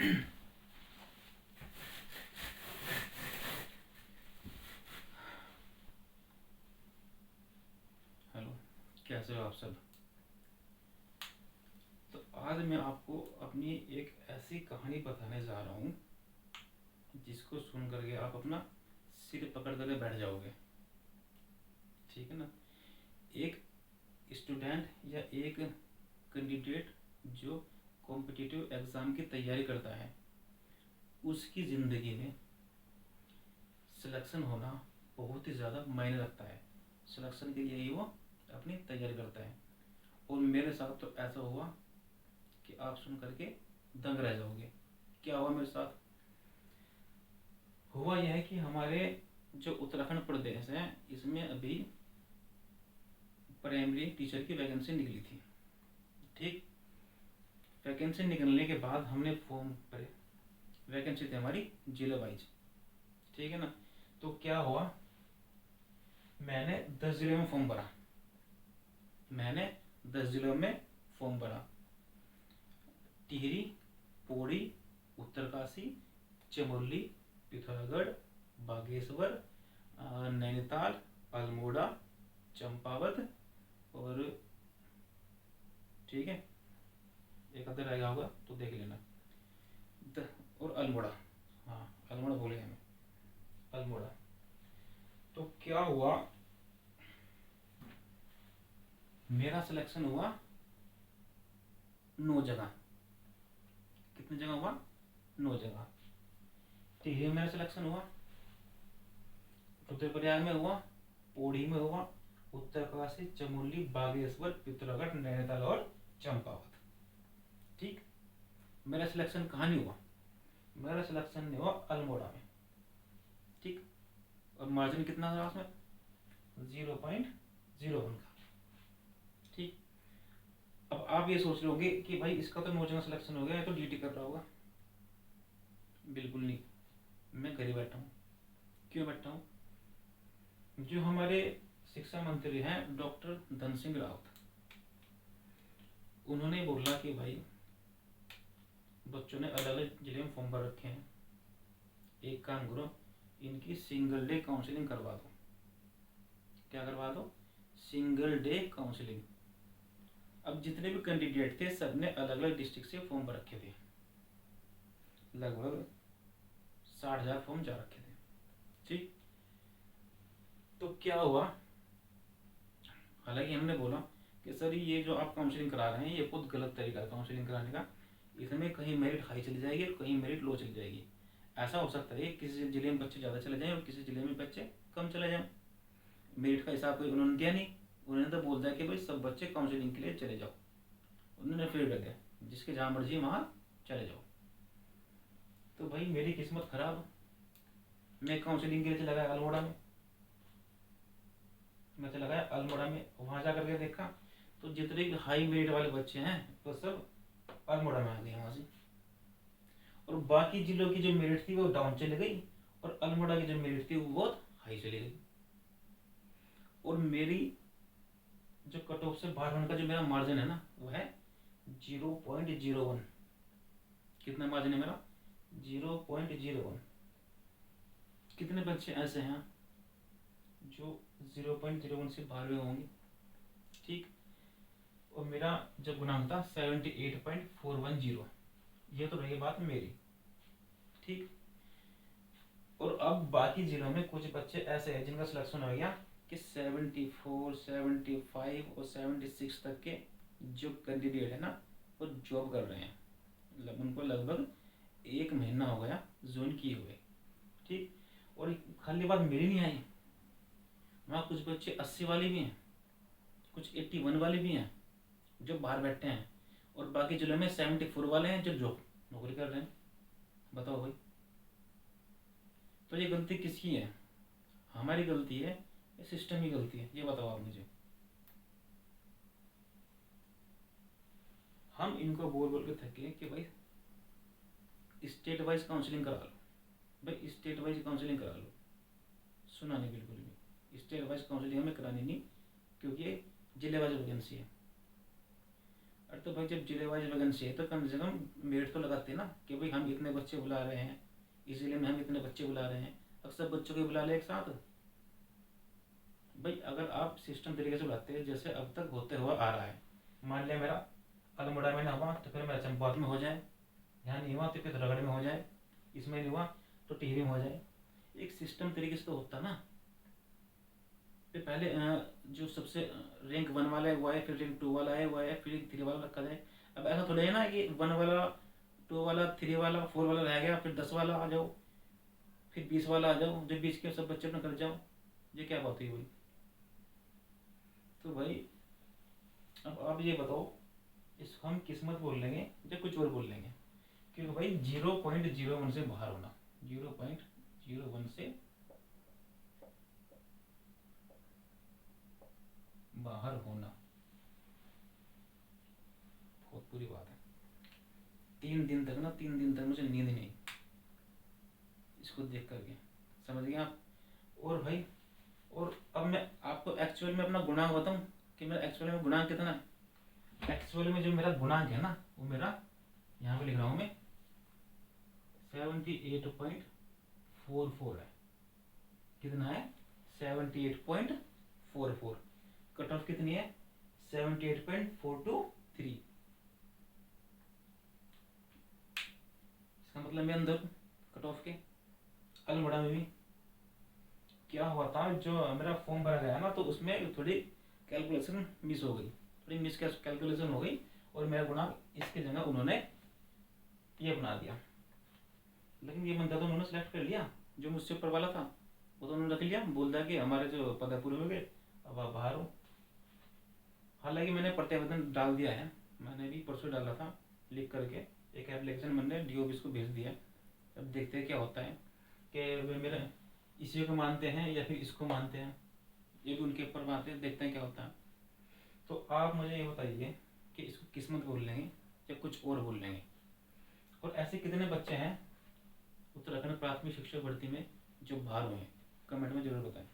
Hello, कैसे हो आप सब। तो आज मैं आपको अपनी एक ऐसी कहानी बताने जा रहा हूँ जिसको सुन करके आप अपना सिर पकड़ करके बैठ जाओगे। ठीक है ना। एक स्टूडेंट या एक कैंडिडेट जो कॉम्पिटिटिव एग्ज़ाम की तैयारी करता है, उसकी ज़िंदगी में सिलेक्शन होना बहुत ही ज़्यादा मायने रखता है। सिलेक्शन के लिए ही वो अपनी तैयारी करता है। और मेरे साथ तो ऐसा हुआ कि आप सुन करके दंग रह जाओगे। क्या हुआ मेरे साथ? हुआ यह है कि हमारे जो उत्तराखंड प्रदेश है, इसमें अभी प्राइमरी टीचर की वैकेंसी निकली थी। ठीक। वैकेंसी निकलने के बाद हमने फॉर्म भरे। वैकेंसी थी हमारी जिला वाइज। ठीक है ना। तो क्या हुआ, मैंने 10 जिले में फॉर्म भरा। मैंने 10 जिलों में फॉर्म भरा। टिहरी, पौड़ी, उत्तरकाशी, चमोली, पिथौरागढ़, बागेश्वर, नैनीताल, अल्मोड़ा, चंपावत और ठीक है, एक अदर रह गया होगा तो देख लेना। और अल्मोड़ा। हाँ, अल्मोड़ा भूल गया मैं। अल्मोड़ा। तो क्या हुआ, मेरा सिलेक्शन हुआ 9 जगह। कितनी जगह हुआ? 9 जगह। टिहरी में मेरा सिलेक्शन हुआ, रुद्रप्रयाग में हुआ, पौड़ी में हुआ, उत्तरकाशी, चमोली, बागेश्वर, पिथौरागढ़, नैनीताल और चंपावत। ठीक। मेरा सिलेक्शन कहाँ नहीं हुआ? मेरा सिलेक्शन नहीं हुआ अल्मोड़ा में। ठीक। और मार्जिन कितना था उसमें? 0.01 का। ठीक। अब आप ये सोच रहे होंगे कि भाई इसका तो 9 जगह सिलेक्शन हो गया, है तो ड्यूटी कर रहा होगा। बिल्कुल नहीं, मैं घर ही बैठा हूँ। क्यों बैठा हूँ? जो हमारे शिक्षा मंत्री हैं डॉक्टर धन सिंह रावत, उन्होंने बोला कि भाई बच्चों ने अलग अलग जिले में फॉर्म भर रखे हैं, एक काम करो, इनकी सिंगल डे काउंसलिंग करवा दो। क्या करवा दो? Single day counselling. अब जितने भी कैंडिडेट थे सबने अलग अलग डिस्ट्रिक्ट से फॉर्म भर रखे थे। लगभग 60,000 फॉर्म जा रखे थे। ठीक। तो क्या हुआ, हालांकि हमने बोला कि सर ये जो आप काउंसलिंग करा रहे हैं ये बहुत गलत तरीका है काउंसलिंग कराने का। इसमें कहीं मेरिट हाई चली जाएगी और कहीं मेरिट लो चली जाएगी। ऐसा हो सकता है किसी जिले में बच्चे ज़्यादा चले जाएं और किसी जिले में बच्चे कम चले जाएं। मेरिट का हिसाब कोई उन्होंने दिया नहीं। उन्होंने तो बोल दिया कि भाई सब बच्चे काउंसलिंग के लिए चले जाओ। उन्होंने फिर कर दिया, जिसके जहाँ मर्जी वहाँ चले जाओ। तो भाई मेरी किस्मत खराब, मैं काउंसलिंग के लिए चला गया अल्मोड़ा में। मैं चला गया अल्मोड़ा में, वहाँ जा करके देखा तो जितने भी हाई मेरिट वाले बच्चे हैं वो सब अल्मोड़ा में आ गए वहाँ से। और बाकी जिलों की जो मेरिट थी वो डाउन चली गई और अल्मोड़ा की जो मेरिट थी वो बहुत हाई चली गई। और मेरी जो कट ऑफ से बाहर होने का जो मेरा मार्जिन है ना वो है 0.01। कितना मार्जिन है मेरा? 0.01। कितने बच्चे ऐसे हैं जो 0.01 से बाहर हुए होंगे? ठीक। और मेरा जो गुणांक था 78.410। ये तो रही बात मेरी। ठीक। और अब बाकी जिलों में कुछ बच्चे ऐसे हैं जिनका सिलेक्शन हो गया कि 74, 75 और 76 तक के जो कैंडिडेट है ना वो जॉब कर रहे हैं। मतलब उनको लगभग 1 महीना हो गया ज्वाइन किए हुए। ठीक। और खाली बात मेरी नहीं आई, वहाँ कुछ बच्चे 80 वाले भी हैं, कुछ 81 वाले भी हैं जो बाहर बैठे हैं, और बाकी जिलों में 74 वाले हैं जो जॉब नौकरी कर रहे हैं। बताओ भाई, तो ये गलती किसकी है? हमारी गलती है या सिस्टम की गलती है? ये बताओ आप मुझे। हम इनको बोल बोल के थके कि भाई स्टेट वाइज काउंसलिंग करा लो, भाई स्टेट वाइज काउंसलिंग करा लो। सुना नहीं बिल्कुल भी, स्टेट वाइज काउंसलिंग हमें करानी नहीं, क्योंकि ये जिले वाइज वैकेंसी है। अरे तो भाई जब जिले वाइज वैकेंसी है तो कम से कम मेरिट तो लगाते ना कि भाई हम इतने बच्चे बुला रहे हैं, इस जिले में हम इतने बच्चे बुला रहे हैं, अक्सर बच्चों को बुला ले एक साथ। भाई अगर आप सिस्टम तरीके से बुलाते हैं जैसे अब तक होते हुआ आ रहा है, मान लिया मेरा अल्मोड़ा में ना हुआ तो फिर मेरा चंपावत में हो जाए, यहाँ नहीं हुआ तो फिर रगड़ में हो जाए, इसमें नहीं हुआ तो टिहरी में हो जाए, एक सिस्टम तरीके से तो होता ना। फिर पहले जो सबसे रैंक 1 वाला है वो है, फिर रैंक 2 वाला है वो है, फिर रैंक 3 वाला रखा जाए। अब ऐसा थोड़ा है ना कि 1 वाला, 2 वाला, 3 वाला, 4 वाला रह गया, फिर 10 वाला आ जाओ, फिर 20 वाला आ जाओ, जब 20 के सब बच्चे अपना कर जाओ, ये क्या बात हुई भाई। तो भाई अब आप ये बताओ, इसको हम किस्मत बोल लेंगे या कुछ और बोल लेंगे, क्योंकि भाई 0.01 से बाहर होना, 0.01 से बाहर होना बहुत बुरी बात है। 3 दिन तक मुझे नींद नहीं, इसको देख करके, समझ गए आप। और भाई, और अब मैं आपको एक्चुअल में अपना गुणांक बताऊं कि मेरा एक्चुअल में गुणांक कितना है। एक्चुअल में जो मेरा गुणांक है ना वो मेरा यहाँ पे लिख रहा हूँ मैं 78.44 है। कितना है? 78.44। कट ऑफ कितनी है? 78.423। इसका मतलब मैं अंदर कट ऑफ के। अल्मोड़ा में भी क्या हुआ था, जो मेरा फॉर्म भरा गया ना तो उसमें थोड़ी कैलकुलेशन मिस हो गई, थोड़ी मिस कैलकुलेशन हो गई, और मेरा गुणांक इसकी जगह उन्होंने ये बना दिया। लेकिन ये बंदा तो उन्होंने सेलेक्ट कर लिया, जो मुझसे ऊपर वाला था वो तो उन्होंने रख लिया, बोल दिया कि हमारे जो पद पूरे हो गए, अब आप बाहर हो। हालांकि मैंने प्रत्यावेदन डाल दिया है, मैंने भी परसों डाला था लिख करके, एक एप्लीकेशन मैंने डी ऑफिस को भेज दिया। अब देखते हैं क्या होता है कि वे मेरे इसी को मानते हैं या फिर इसको मानते हैं, ये भी उनके ऊपर बात है, देखते हैं क्या होता है। तो आप मुझे ये बताइए कि इसको किस्मत बोल लेंगे या कुछ और बोल लेंगे, और ऐसे कितने बच्चे हैं उत्तराखंड प्राथमिक शिक्षक भर्ती में जो बाहर हुए हैं, कमेंट में जरूर बताएं।